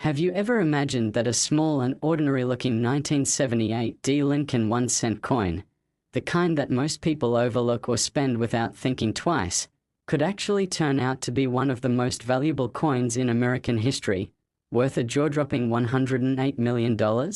Have you ever imagined that a small and ordinary-looking 1978 D Lincoln 1-cent coin, the kind that most people overlook or spend without thinking twice, could actually turn out to be one of the most valuable coins in American history, worth a jaw-dropping $108 million?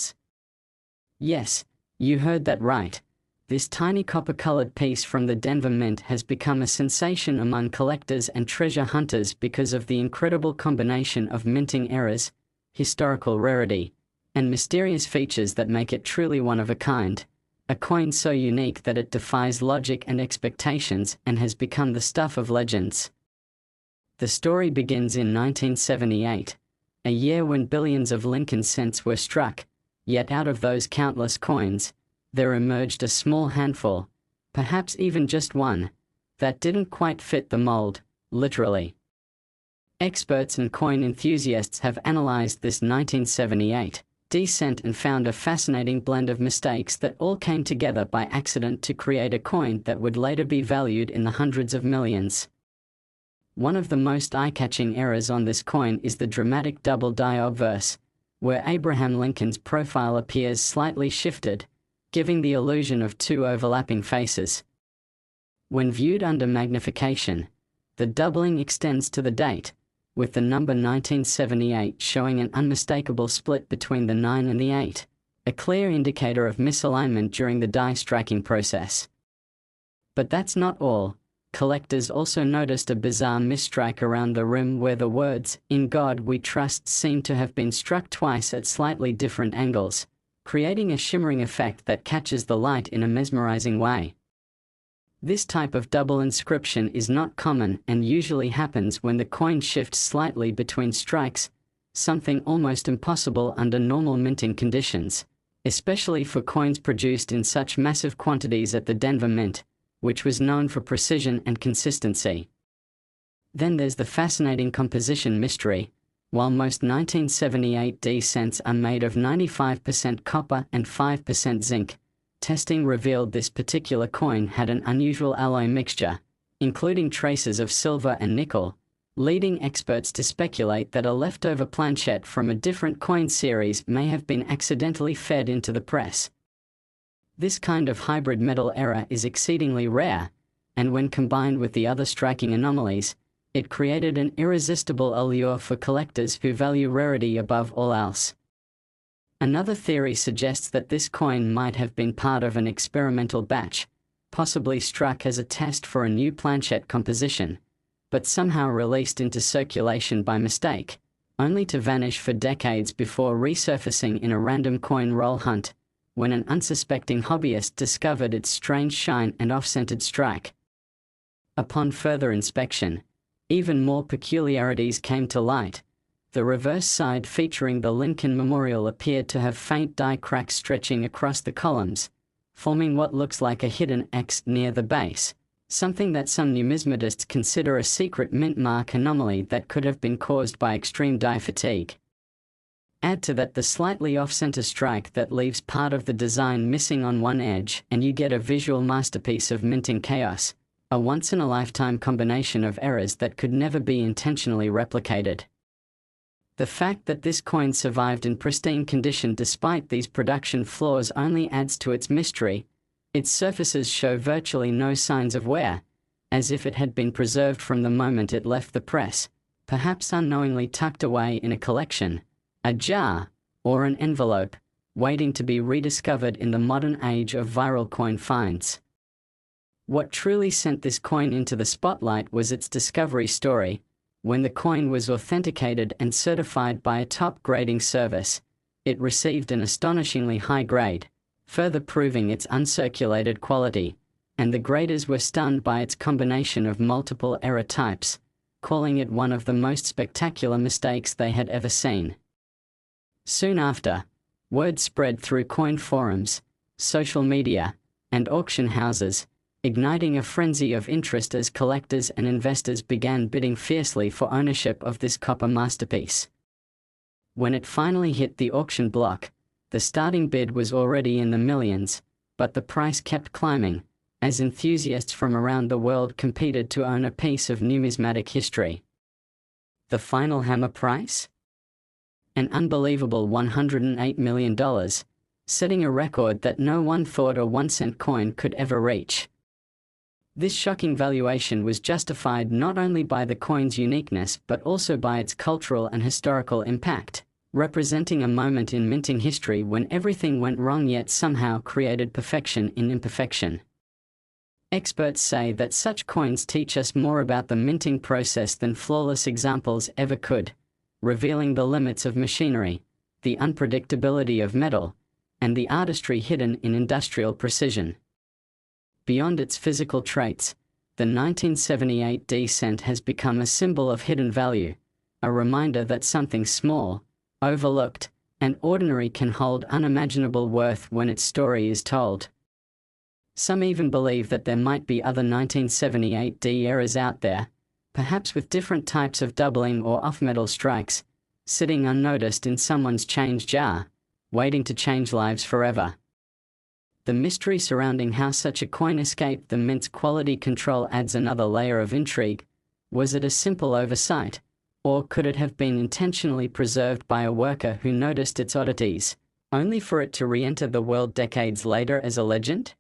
Yes, you heard that right. This tiny copper-colored piece from the Denver Mint has become a sensation among collectors and treasure hunters because of the incredible combination of minting errors, historical rarity, and mysterious features that make it truly one of a kind. A coin so unique that it defies logic and expectations and has become the stuff of legends. The story begins in 1978, a year when billions of Lincoln cents were struck, yet out of those countless coins, there emerged a small handful, perhaps even just one, that didn't quite fit the mold, literally. Experts and coin enthusiasts have analyzed this 1978 D cent and found a fascinating blend of mistakes that all came together by accident to create a coin that would later be valued in the hundreds of millions. One of the most eye-catching errors on this coin is the dramatic double die obverse, where Abraham Lincoln's profile appears slightly shifted, giving the illusion of two overlapping faces. When viewed under magnification, the doubling extends to the date, with the number 1978 showing an unmistakable split between the 9 and the 8, a clear indicator of misalignment during the die striking process. But that's not all. Collectors also noticed a bizarre misstrike around the rim where the words, "In God We Trust," seem to have been struck twice at slightly different angles, creating a shimmering effect that catches the light in a mesmerizing way. This type of double inscription is not common and usually happens when the coin shifts slightly between strikes, something almost impossible under normal minting conditions, especially for coins produced in such massive quantities at the Denver Mint, which was known for precision and consistency. Then there's the fascinating composition mystery. While most 1978 D cents are made of 95% copper and 5% zinc, testing revealed this particular coin had an unusual alloy mixture, including traces of silver and nickel, leading experts to speculate that a leftover planchette from a different coin series may have been accidentally fed into the press. This kind of hybrid metal error is exceedingly rare, and when combined with the other striking anomalies, it created an irresistible allure for collectors who value rarity above all else. Another theory suggests that this coin might have been part of an experimental batch, possibly struck as a test for a new planchette composition, but somehow released into circulation by mistake, only to vanish for decades before resurfacing in a random coin roll hunt, when an unsuspecting hobbyist discovered its strange shine and off-centered strike. Upon further inspection, even more peculiarities came to light. The reverse side featuring the Lincoln Memorial appeared to have faint die cracks stretching across the columns, forming what looks like a hidden X near the base, something that some numismatists consider a secret mint mark anomaly that could have been caused by extreme die fatigue. Add to that the slightly off-center strike that leaves part of the design missing on one edge, and you get a visual masterpiece of minting chaos, a once-in-a-lifetime combination of errors that could never be intentionally replicated. The fact that this coin survived in pristine condition despite these production flaws only adds to its mystery. Its surfaces show virtually no signs of wear, as if it had been preserved from the moment it left the press, perhaps unknowingly tucked away in a collection, a jar, or an envelope, waiting to be rediscovered in the modern age of viral coin finds. What truly sent this coin into the spotlight was its discovery story. When the coin was authenticated and certified by a top grading service, it received an astonishingly high grade, further proving its uncirculated quality, and the graders were stunned by its combination of multiple error types, calling it one of the most spectacular mistakes they had ever seen. Soon after, word spread through coin forums, social media, and auction houses, igniting a frenzy of interest as collectors and investors began bidding fiercely for ownership of this copper masterpiece. When it finally hit the auction block, the starting bid was already in the millions, but the price kept climbing, as enthusiasts from around the world competed to own a piece of numismatic history. The final hammer price? an unbelievable $108 million, setting a record that no one thought a 1-cent coin could ever reach. This shocking valuation was justified not only by the coin's uniqueness but also by its cultural and historical impact, representing a moment in minting history when everything went wrong yet somehow created perfection in imperfection. Experts say that such coins teach us more about the minting process than flawless examples ever could, revealing the limits of machinery, the unpredictability of metal, and the artistry hidden in industrial precision. Beyond its physical traits, the 1978 D-cent has become a symbol of hidden value, a reminder that something small, overlooked, and ordinary can hold unimaginable worth when its story is told. Some even believe that there might be other 1978 D errors out there, perhaps with different types of doubling or off-metal strikes, sitting unnoticed in someone's change jar, waiting to change lives forever. The mystery surrounding how such a coin escaped the mint's quality control adds another layer of intrigue. Was it a simple oversight, or could it have been intentionally preserved by a worker who noticed its oddities, only for it to re-enter the world decades later as a legend?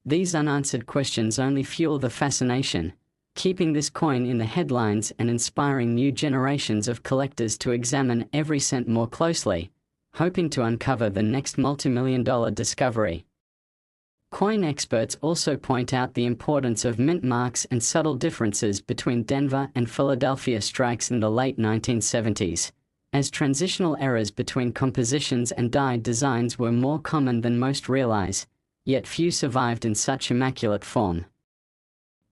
These unanswered questions only fuel the fascination, keeping this coin in the headlines and inspiring new generations of collectors to examine every cent more closely, hoping to uncover the next multi-million-dollar discovery. Coin experts also point out the importance of mint marks and subtle differences between Denver and Philadelphia strikes in the late 1970s, as transitional errors between compositions and die designs were more common than most realize, yet few survived in such immaculate form.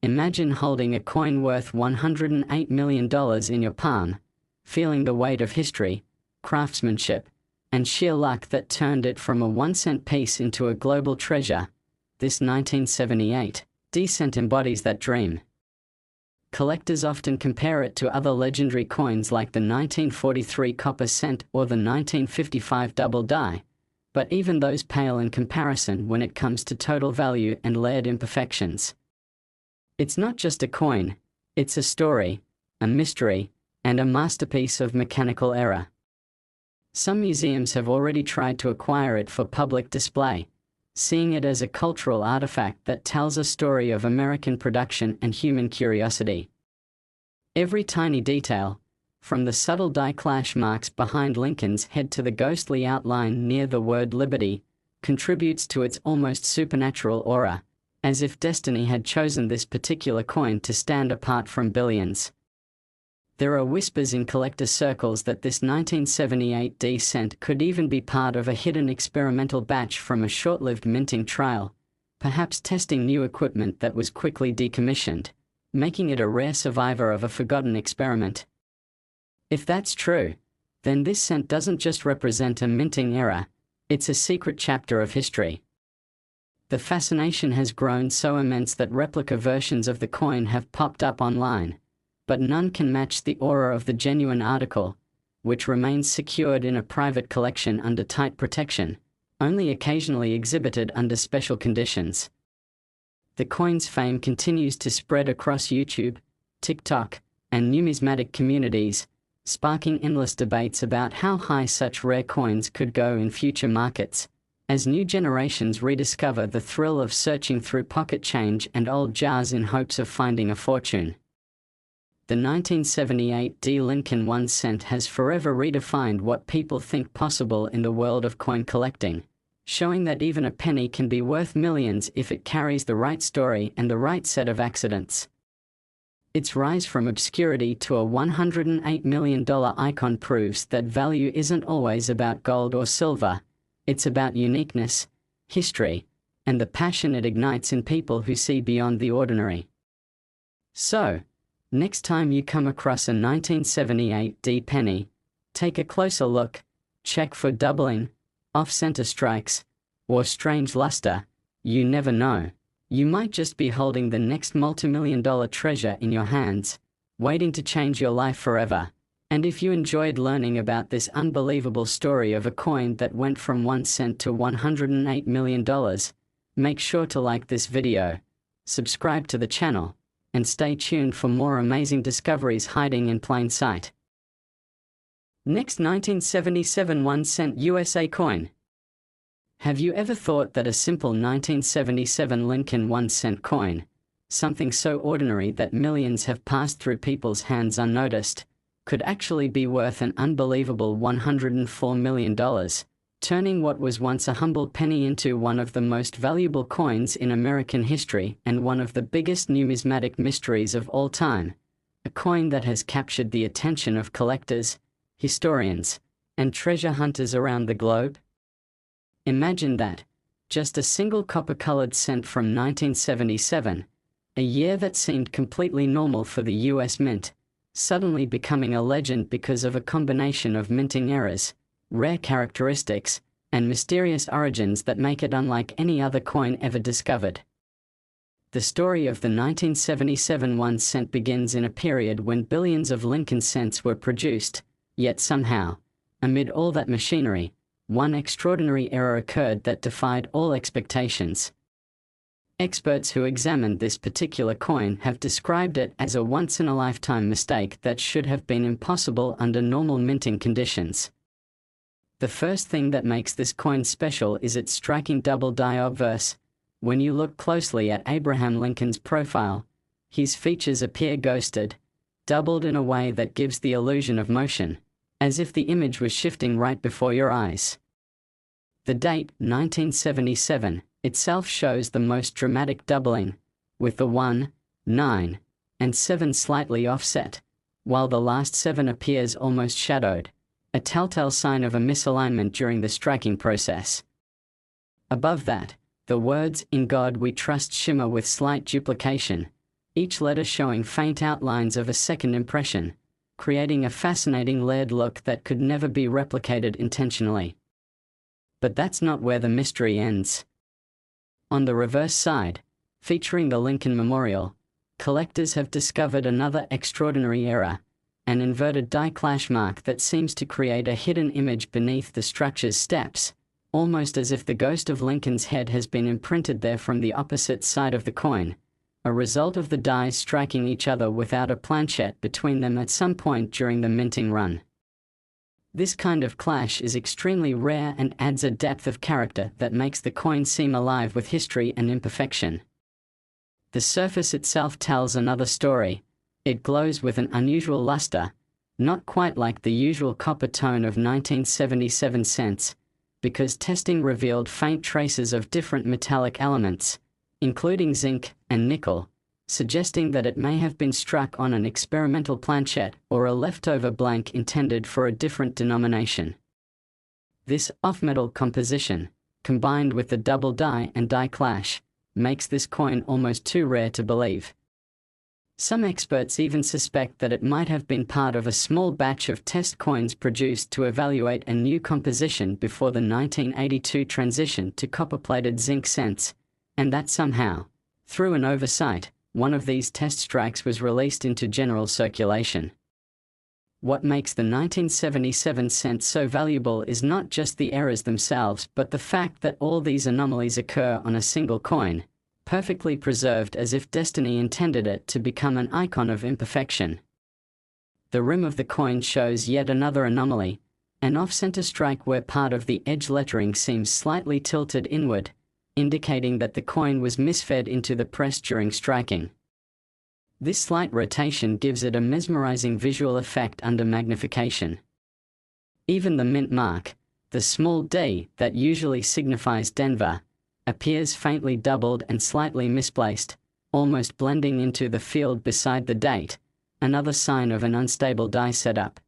Imagine holding a coin worth $108 million in your palm, feeling the weight of history, craftsmanship, and sheer luck that turned it from a 1-cent piece into a global treasure. This 1978 D-cent embodies that dream. Collectors often compare it to other legendary coins like the 1943 copper cent or the 1955 double die, but even those pale in comparison when it comes to total value and layered imperfections. It's not just a coin, it's a story, a mystery, and a masterpiece of mechanical error. Some museums have already tried to acquire it for public display, seeing it as a cultural artifact that tells a story of American production and human curiosity. Every tiny detail, from the subtle die clash marks behind Lincoln's head to the ghostly outline near the word liberty, contributes to its almost supernatural aura, as if destiny had chosen this particular coin to stand apart from billions. There are whispers in collector circles that this 1978 D-cent could even be part of a hidden experimental batch from a short-lived minting trial, perhaps testing new equipment that was quickly decommissioned, making it a rare survivor of a forgotten experiment. If that's true, then this cent doesn't just represent a minting era, it's a secret chapter of history. The fascination has grown so immense that replica versions of the coin have popped up online, but none can match the aura of the genuine article, which remains secured in a private collection under tight protection, only occasionally exhibited under special conditions. The coin's fame continues to spread across YouTube, TikTok, and numismatic communities, sparking endless debates about how high such rare coins could go in future markets, as new generations rediscover the thrill of searching through pocket change and old jars in hopes of finding a fortune. The 1978 D Lincoln 1 cent has forever redefined what people think possible in the world of coin collecting, showing that even a penny can be worth millions if it carries the right story and the right set of accidents. Its rise from obscurity to a $108 million icon proves that value isn't always about gold or silver, it's about uniqueness, history, and the passion it ignites in people who see beyond the ordinary. So, next time you come across a 1978 D penny, take a closer look, check for doubling, off-center strikes, or strange luster. You never know. You might just be holding the next multi-million-dollar treasure in your hands, waiting to change your life forever. And if you enjoyed learning about this unbelievable story of a coin that went from 1 cent to $108 million, make sure to like this video, subscribe to the channel, and stay tuned for more amazing discoveries hiding in plain sight. Next, 1977 1-cent USA coin. Have you ever thought that a simple 1977 Lincoln 1-cent coin, something so ordinary that millions have passed through people's hands unnoticed, could actually be worth an unbelievable $104 million, turning what was once a humble penny into one of the most valuable coins in American history and one of the biggest numismatic mysteries of all time? A coin that has captured the attention of collectors, historians, and treasure hunters around the globe? Imagine that, just a single copper-colored cent from 1977, a year that seemed completely normal for the US Mint, suddenly becoming a legend because of a combination of minting errors, rare characteristics, and mysterious origins that make it unlike any other coin ever discovered. The story of the 1977 1-cent begins in a period when billions of Lincoln cents were produced, yet somehow, amid all that machinery, one extraordinary error occurred that defied all expectations. Experts who examined this particular coin have described it as a once-in-a-lifetime mistake that should have been impossible under normal minting conditions. The first thing that makes this coin special is its striking double die obverse. When you look closely at Abraham Lincoln's profile, his features appear ghosted, doubled in a way that gives the illusion of motion, as if the image was shifting right before your eyes. The date, 1977, itself shows the most dramatic doubling, with the 1, 9, and 7 slightly offset, while the last 7 appears almost shadowed, a telltale sign of a misalignment during the striking process. Above that, the words "In God We Trust" shimmer with slight duplication, each letter showing faint outlines of a second impression, creating a fascinating layered look that could never be replicated intentionally. But that's not where the mystery ends. On the reverse side, featuring the Lincoln Memorial, collectors have discovered another extraordinary error, an inverted die clash mark that seems to create a hidden image beneath the structure's steps, almost as if the ghost of Lincoln's head has been imprinted there from the opposite side of the coin, a result of the dies striking each other without a planchette between them at some point during the minting run. This kind of clash is extremely rare and adds a depth of character that makes the coin seem alive with history and imperfection. The surface itself tells another story. It glows with an unusual luster, not quite like the usual copper tone of 1977 cents, because testing revealed faint traces of different metallic elements, including zinc and nickel, suggesting that it may have been struck on an experimental planchette or a leftover blank intended for a different denomination. This off-metal composition, combined with the double die and die clash, makes this coin almost too rare to believe. Some experts even suspect that it might have been part of a small batch of test coins produced to evaluate a new composition before the 1982 transition to copper-plated zinc cents, and that somehow, through an oversight, one of these test strikes was released into general circulation. What makes the 1977 cent so valuable is not just the errors themselves but the fact that all these anomalies occur on a single coin, perfectly preserved as if destiny intended it to become an icon of imperfection. The rim of the coin shows yet another anomaly, an off-center strike where part of the edge lettering seems slightly tilted inward, indicating that the coin was misfed into the press during striking. This slight rotation gives it a mesmerizing visual effect under magnification. Even the mint mark, the small d that usually signifies Denver, appears faintly doubled and slightly misplaced, almost blending into the field beside the date, another sign of an unstable die setup.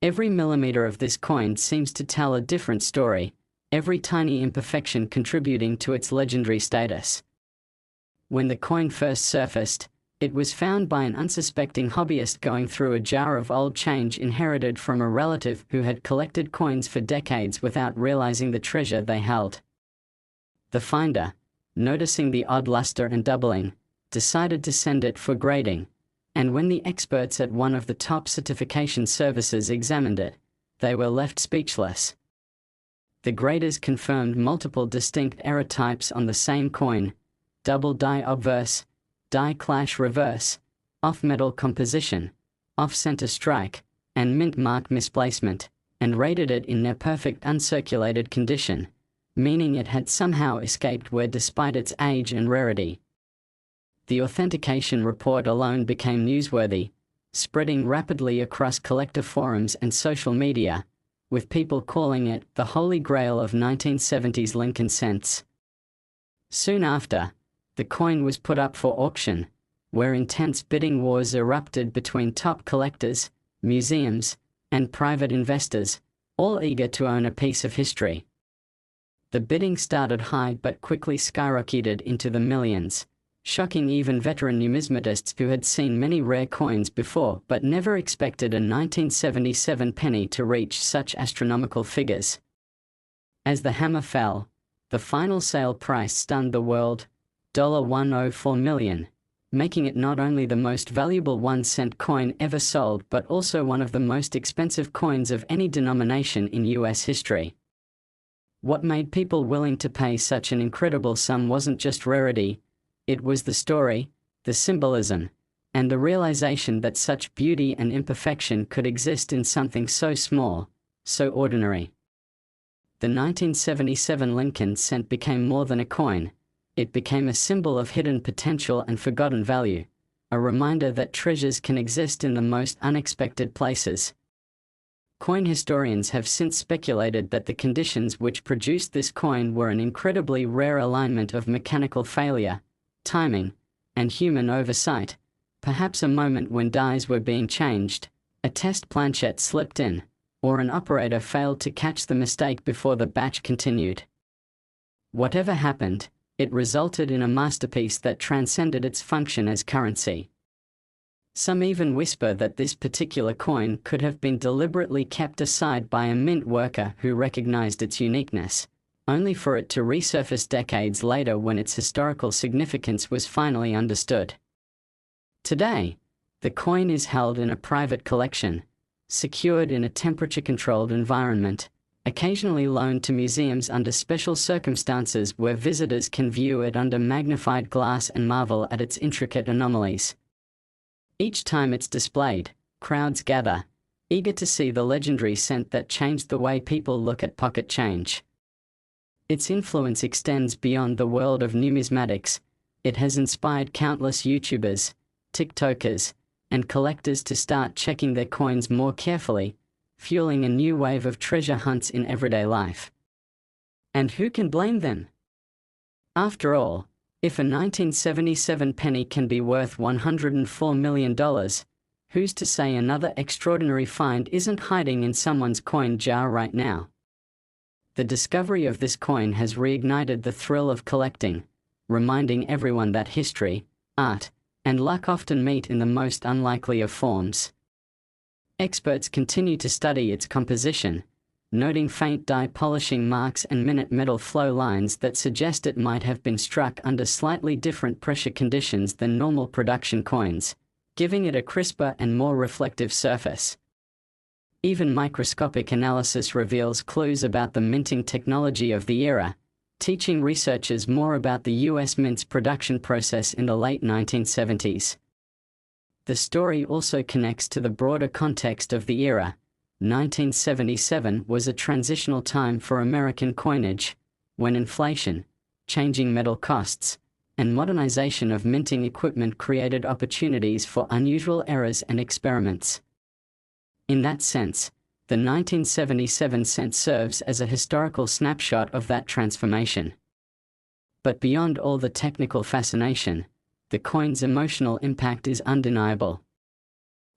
Every millimeter of this coin seems to tell a different story, every tiny imperfection contributing to its legendary status. When the coin first surfaced, it was found by an unsuspecting hobbyist going through a jar of old change inherited from a relative who had collected coins for decades without realizing the treasure they held. The finder, noticing the odd luster and doubling, decided to send it for grading, and when the experts at one of the top certification services examined it, they were left speechless. The graders confirmed multiple distinct error types on the same coin: double die obverse, die clash reverse, off-metal composition, off-center strike, and mint mark misplacement, and rated it in near perfect uncirculated condition, meaning it had somehow escaped wear despite its age and rarity. The authentication report alone became newsworthy, spreading rapidly across collector forums and social media, with people calling it the Holy Grail of 1970s Lincoln cents. Soon after, the coin was put up for auction, where intense bidding wars erupted between top collectors, museums, and private investors, all eager to own a piece of history. The bidding started high but quickly skyrocketed into the millions, shocking even veteran numismatists who had seen many rare coins before but never expected a 1977 penny to reach such astronomical figures. As the hammer fell, the final sale price stunned the world, $104 million, making it not only the most valuable 1-cent coin ever sold but also one of the most expensive coins of any denomination in US history. What made people willing to pay such an incredible sum wasn't just rarity, it was the story, the symbolism, and the realization that such beauty and imperfection could exist in something so small, so ordinary. The 1977 Lincoln cent became more than a coin. It became a symbol of hidden potential and forgotten value, a reminder that treasures can exist in the most unexpected places. Coin historians have since speculated that the conditions which produced this coin were an incredibly rare alignment of mechanical failure, timing, and human oversight, perhaps a moment when dies were being changed, a test planchette slipped in, or an operator failed to catch the mistake before the batch continued. Whatever happened, it resulted in a masterpiece that transcended its function as currency. Some even whisper that this particular coin could have been deliberately kept aside by a mint worker who recognized its uniqueness, only for it to resurface decades later when its historical significance was finally understood. Today, the coin is held in a private collection, secured in a temperature-controlled environment, occasionally loaned to museums under special circumstances where visitors can view it under magnified glass and marvel at its intricate anomalies. Each time it's displayed, crowds gather, eager to see the legendary cent that changed the way people look at pocket change. Its influence extends beyond the world of numismatics. It has inspired countless YouTubers, TikTokers, and collectors to start checking their coins more carefully, fueling a new wave of treasure hunts in everyday life. And who can blame them? After all, if a 1977 penny can be worth $104 million, who's to say another extraordinary find isn't hiding in someone's coin jar right now? The discovery of this coin has reignited the thrill of collecting, reminding everyone that history, art, and luck often meet in the most unlikely of forms. Experts continue to study its composition, noting faint dye polishing marks and minute metal flow lines that suggest it might have been struck under slightly different pressure conditions than normal production coins, giving it a crisper and more reflective surface. Even microscopic analysis reveals clues about the minting technology of the era, teaching researchers more about the US mint's production process in the late 1970s. The story also connects to the broader context of the era. 1977 was a transitional time for American coinage, when inflation, changing metal costs, and modernization of minting equipment created opportunities for unusual errors and experiments. In that sense, the 1977 cent serves as a historical snapshot of that transformation. But beyond all the technical fascination, the coin's emotional impact is undeniable.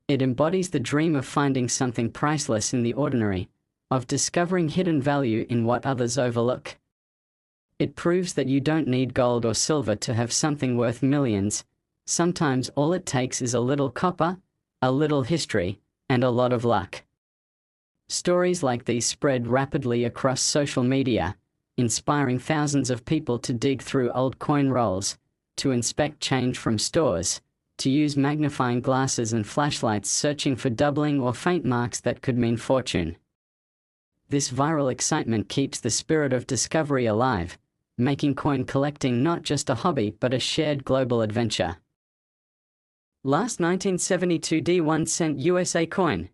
It embodies the dream of finding something priceless in the ordinary, of discovering hidden value in what others overlook. It proves that you don't need gold or silver to have something worth millions. Sometimes all it takes is a little copper, a little history, and a lot of luck. Stories like these spread rapidly across social media, inspiring thousands of people to dig through old coin rolls, to inspect change from stores, to use magnifying glasses and flashlights searching for doubling or faint marks that could mean fortune. This viral excitement keeps the spirit of discovery alive, making coin collecting not just a hobby but a shared global adventure. Last 1972 D1 cent USA coin.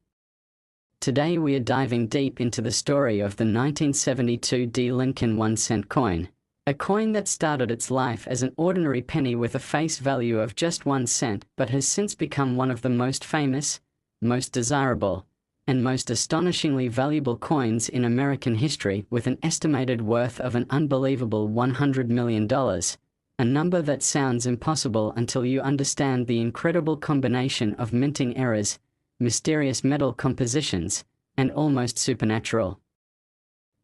Today we are diving deep into the story of the 1972 D. Lincoln 1-cent coin, a coin that started its life as an ordinary penny with a face value of just 1 cent but has since become one of the most famous, most desirable, and most astonishingly valuable coins in American history, with an estimated worth of an unbelievable $100 million, a number that sounds impossible until you understand the incredible combination of minting errors, mysterious metal compositions, and almost supernatural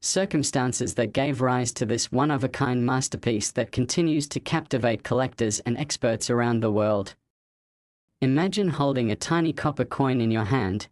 circumstances that gave rise to this one-of-a-kind masterpiece that continues to captivate collectors and experts around the world. Imagine holding a tiny copper coin in your hand,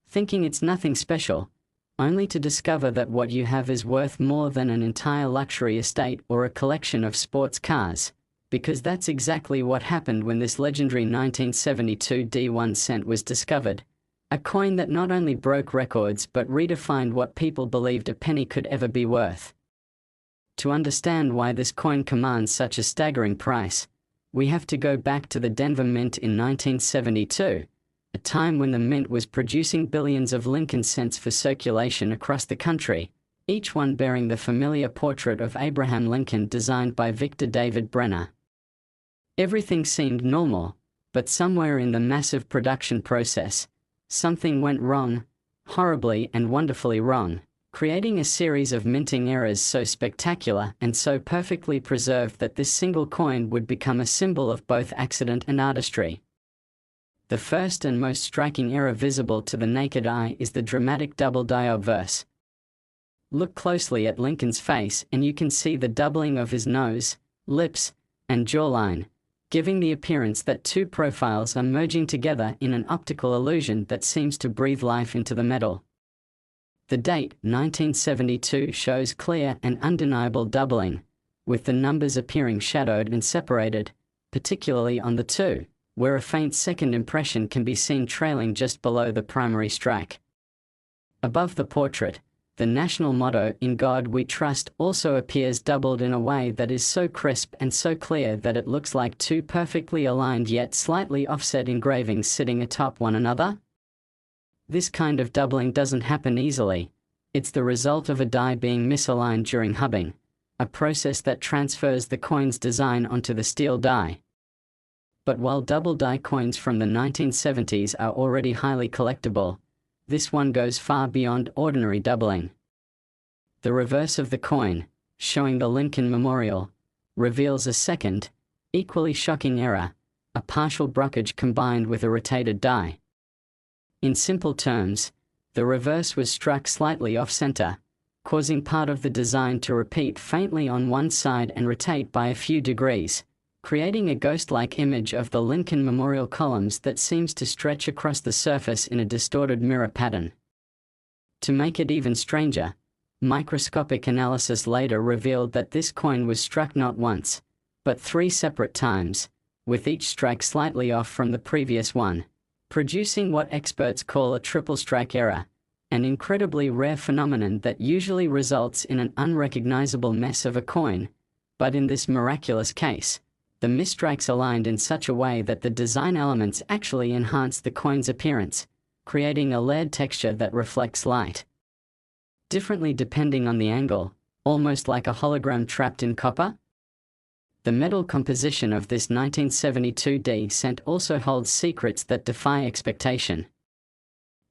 thinking it's nothing special, only to discover that what you have is worth more than an entire luxury estate or a collection of sports cars, because that's exactly what happened when this legendary 1972 D1 cent was discovered, a coin that not only broke records but redefined what people believed a penny could ever be worth. To understand why this coin commands such a staggering price, we have to go back to the Denver Mint in 1972, a time when the Mint was producing billions of Lincoln cents for circulation across the country, each one bearing the familiar portrait of Abraham Lincoln designed by Victor David Brenner. Everything seemed normal, but somewhere in the massive production process, something went wrong, horribly and wonderfully wrong, creating a series of minting errors so spectacular and so perfectly preserved that this single coin would become a symbol of both accident and artistry. The first and most striking error visible to the naked eye is the dramatic double die obverse. Look closely at Lincoln's face and you can see the doubling of his nose, lips, and jawline, giving the appearance that two profiles are merging together in an optical illusion that seems to breathe life into the metal. The date, 1972, shows clear and undeniable doubling, with the numbers appearing shadowed and separated, particularly on the 2, where a faint second impression can be seen trailing just below the primary strike. Above the portrait, the national motto, "In God We Trust," also appears doubled in a way that is so crisp and so clear that it looks like two perfectly aligned yet slightly offset engravings sitting atop one another. This kind of doubling doesn't happen easily. It's the result of a die being misaligned during hubbing, a process that transfers the coin's design onto the steel die. But while double die coins from the 1970s are already highly collectible, this one goes far beyond ordinary doubling. The reverse of the coin, showing the Lincoln Memorial, reveals a second, equally shocking error, a partial brokerage combined with a rotated die. In simple terms, the reverse was struck slightly off-center, causing part of the design to repeat faintly on one side and rotate by a few degrees, creating a ghost-like image of the Lincoln Memorial columns that seems to stretch across the surface in a distorted mirror pattern. To make it even stranger, microscopic analysis later revealed that this coin was struck not once, but 3 separate times, with each strike slightly off from the previous one, producing what experts call a triple strike error, an incredibly rare phenomenon that usually results in an unrecognizable mess of a coin, but in this miraculous case, the misstrikes aligned in such a way that the design elements actually enhance the coin's appearance, creating a layered texture that reflects light differently depending on the angle, almost like a hologram trapped in copper. The metal composition of this 1972 D cent also holds secrets that defy expectation.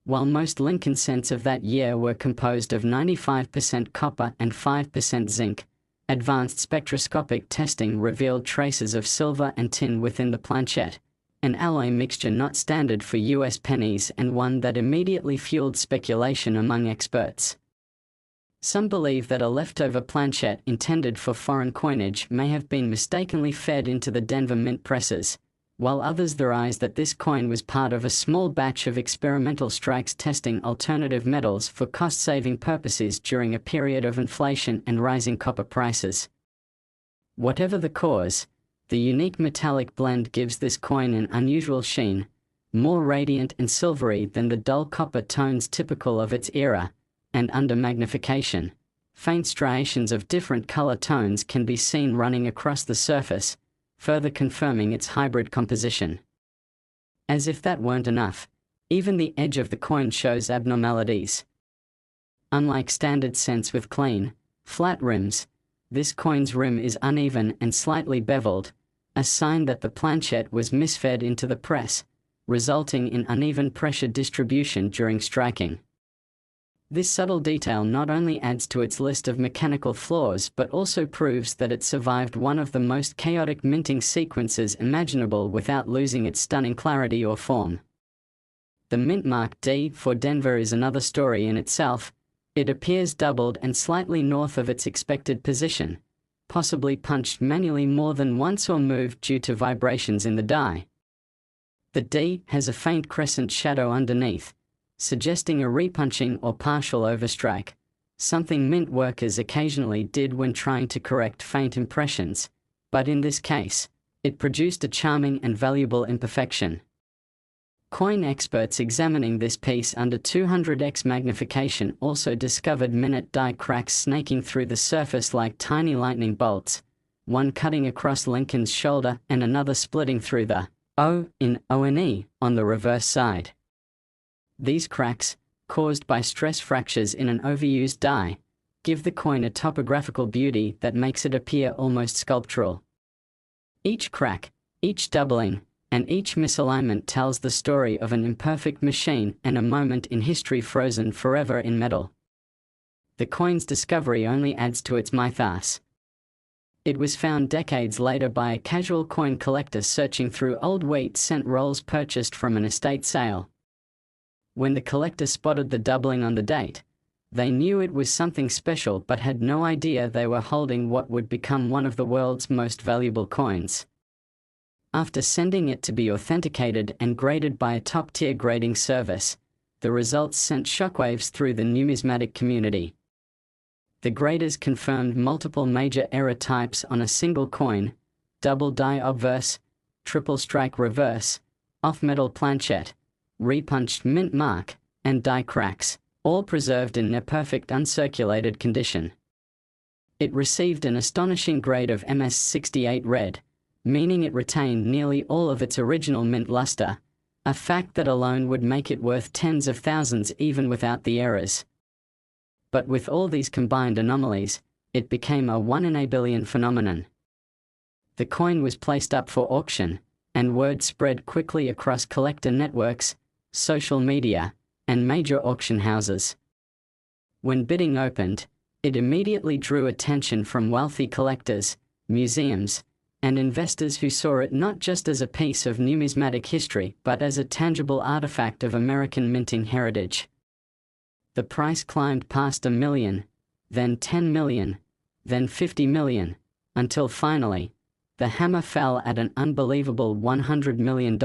While most Lincoln cents of that year were composed of 95% copper and 5% zinc, advanced spectroscopic testing revealed traces of silver and tin within the planchette, an alloy mixture not standard for US pennies and one that immediately fueled speculation among experts. Some believe that a leftover planchette intended for foreign coinage may have been mistakenly fed into the Denver Mint presses, while others theorize that this coin was part of a small batch of experimental strikes testing alternative metals for cost-saving purposes during a period of inflation and rising copper prices. Whatever the cause, the unique metallic blend gives this coin an unusual sheen, more radiant and silvery than the dull copper tones typical of its era, and under magnification, faint striations of different color tones can be seen running across the surface, further confirming its hybrid composition. As if that weren't enough, Even the edge of the coin shows abnormalities. Unlike standard cents with clean, flat rims, this coin's rim is uneven and slightly beveled, a sign that the planchette was misfed into the press, resulting in uneven pressure distribution during striking. This subtle detail not only adds to its list of mechanical flaws but also proves that it survived one of the most chaotic minting sequences imaginable without losing its stunning clarity or form. The mint mark D for Denver is another story in itself. It appears doubled and slightly north of its expected position, possibly punched manually more than once or moved due to vibrations in the die. The D has a faint crescent shadow underneath, suggesting a repunching or partial overstrike, something mint workers occasionally did when trying to correct faint impressions, but in this case, it produced a charming and valuable imperfection. Coin experts examining this piece under 200x magnification also discovered minute die cracks snaking through the surface like tiny lightning bolts, one cutting across Lincoln's shoulder and another splitting through the O in O&E on the reverse side. These cracks, caused by stress fractures in an overused die, give the coin a topographical beauty that makes it appear almost sculptural. Each crack, each doubling, and each misalignment tells the story of an imperfect machine and a moment in history frozen forever in metal. The coin's discovery only adds to its mythos. It was found decades later by a casual coin collector searching through old wheat cent rolls purchased from an estate sale. When the collector spotted the doubling on the date, they knew it was something special but had no idea they were holding what would become one of the world's most valuable coins. After sending it to be authenticated and graded by a top-tier grading service, the results sent shockwaves through the numismatic community. The graders confirmed multiple major error types on a single coin: double die obverse, triple strike reverse, off-metal planchette, repunched mint mark, and die cracks, all preserved in near-perfect uncirculated condition. It received an astonishing grade of MS68 red, meaning it retained nearly all of its original mint luster, a fact that alone would make it worth tens of thousands even without the errors. But with all these combined anomalies, it became a 1 in a billion phenomenon. The coin was placed up for auction, and word spread quickly across collector networks, social media, and major auction houses. When bidding opened, it immediately drew attention from wealthy collectors, museums, and investors who saw it not just as a piece of numismatic history but as a tangible artifact of American minting heritage. The price climbed past $1 million, then $10 million, then $50 million, until finally, the hammer fell at an unbelievable $100 million,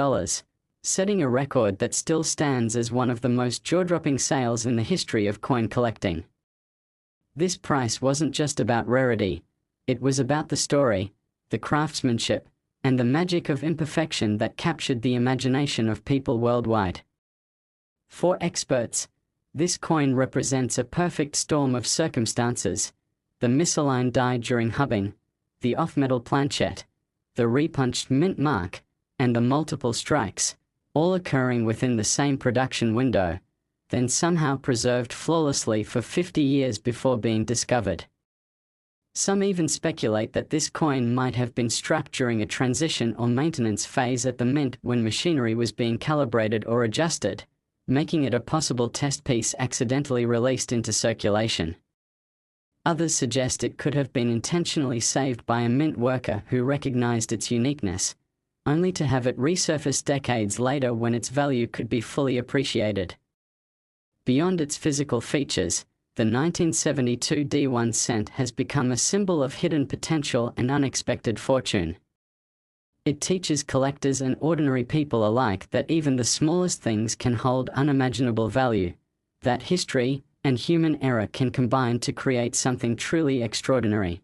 setting a record that still stands as one of the most jaw-dropping sales in the history of coin collecting. This price wasn't just about rarity, it was about the story, the craftsmanship, and the magic of imperfection that captured the imagination of people worldwide. For experts, this coin represents a perfect storm of circumstances: the misaligned die during hubbing, the off-metal planchette, the repunched mint mark, and the multiple strikes, all occurring within the same production window, then somehow preserved flawlessly for 50 years before being discovered. Some even speculate that this coin might have been struck during a transition or maintenance phase at the mint when machinery was being calibrated or adjusted, making it a possible test piece accidentally released into circulation. Others suggest it could have been intentionally saved by a mint worker who recognized its uniqueness, only to have it resurface decades later when its value could be fully appreciated. Beyond its physical features, the 1972 D1 cent has become a symbol of hidden potential and unexpected fortune. It teaches collectors and ordinary people alike that even the smallest things can hold unimaginable value, that history and human error can combine to create something truly extraordinary.